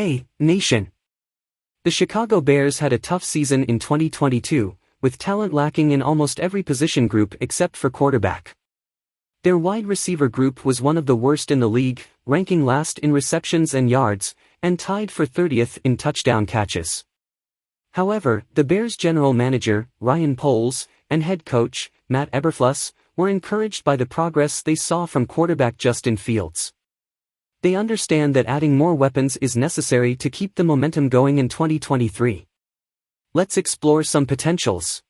Hey, nation! The Chicago Bears had a tough season in 2022, with talent lacking in almost every position group except for quarterback. Their wide receiver group was one of the worst in the league, ranking last in receptions and yards, and tied for 30th in touchdown catches. However, the Bears' general manager, Ryan Poles, and head coach, Matt Eberflus, were encouraged by the progress they saw from quarterback Justin Fields. They understand that adding more weapons is necessary to keep the momentum going in 2023. Let's explore some potentials.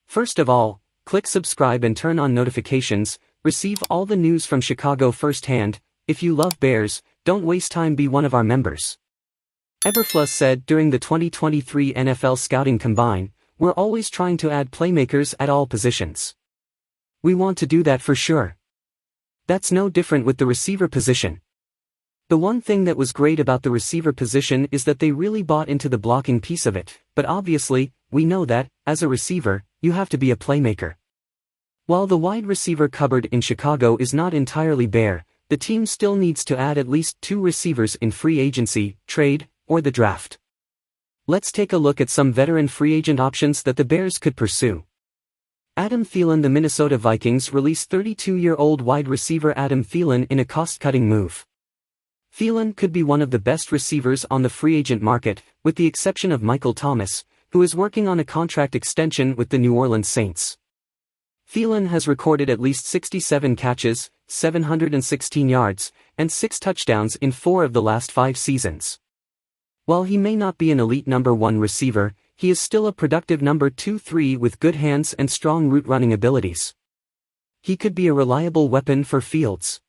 First of all, click subscribe and turn on notifications. Receive all the news from Chicago firsthand. If you love Bears, don't waste time, be one of our members. Eberflus said during the 2023 NFL Scouting Combine, "We're always trying to add playmakers at all positions. We want to do that for sure." That's no different with the receiver position. The one thing that was great about the receiver position is that they really bought into the blocking piece of it, but obviously, we know that, as a receiver, you have to be a playmaker. While the wide receiver cupboard in Chicago is not entirely bare, the team still needs to add at least 2 receivers in free agency, trade, or the draft. Let's take a look at some veteran free agent options that the Bears could pursue. Adam Thielen. The Minnesota Vikings released 32-year-old wide receiver Adam Thielen in a cost-cutting move. Thielen could be one of the best receivers on the free agent market, with the exception of Michael Thomas, who is working on a contract extension with the New Orleans Saints. Thielen has recorded at least 67 catches, 716 yards, and 6 touchdowns in 4 of the last 5 seasons. While he may not be an elite number 1 receiver, he is still a productive number 2-3 with good hands and strong route running abilities. He could be a reliable weapon for Fields.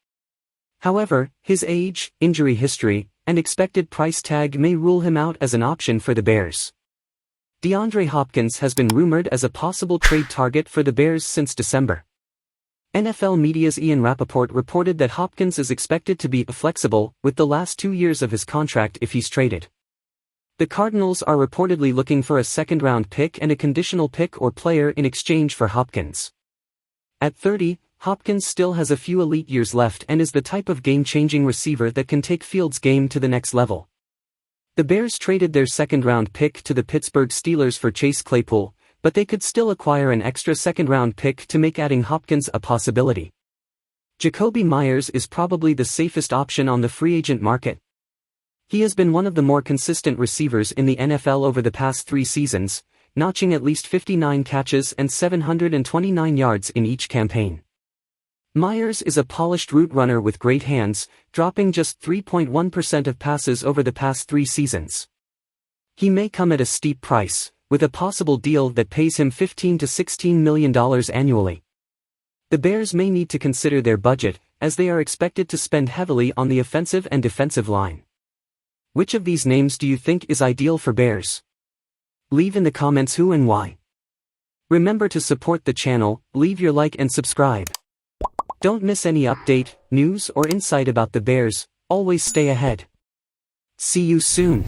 However, his age, injury history, and expected price tag may rule him out as an option for the Bears. DeAndre Hopkins has been rumored as a possible trade target for the Bears since December. NFL Media's Ian Rappaport reported that Hopkins is expected to be flexible with the last 2 years of his contract if he's traded. The Cardinals are reportedly looking for a second-round pick and a conditional pick or player in exchange for Hopkins. At 30, Hopkins still has a few elite years left and is the type of game-changing receiver that can take Fields' game to the next level. The Bears traded their second-round pick to the Pittsburgh Steelers for Chase Claypool, but they could still acquire an extra second-round pick to make adding Hopkins a possibility. Jacoby Myers is probably the safest option on the free agent market. He has been one of the more consistent receivers in the NFL over the past 3 seasons, notching at least 59 catches and 729 yards in each campaign. Myers is a polished route runner with great hands, dropping just 3.1% of passes over the past 3 seasons. He may come at a steep price, with a possible deal that pays him $15 to $16 million annually. The Bears may need to consider their budget, as they are expected to spend heavily on the offensive and defensive line. Which of these names do you think is ideal for Bears? Leave in the comments who and why. Remember to support the channel, leave your like and subscribe. Don't miss any update, news or insight about the Bears. Always stay ahead. See you soon.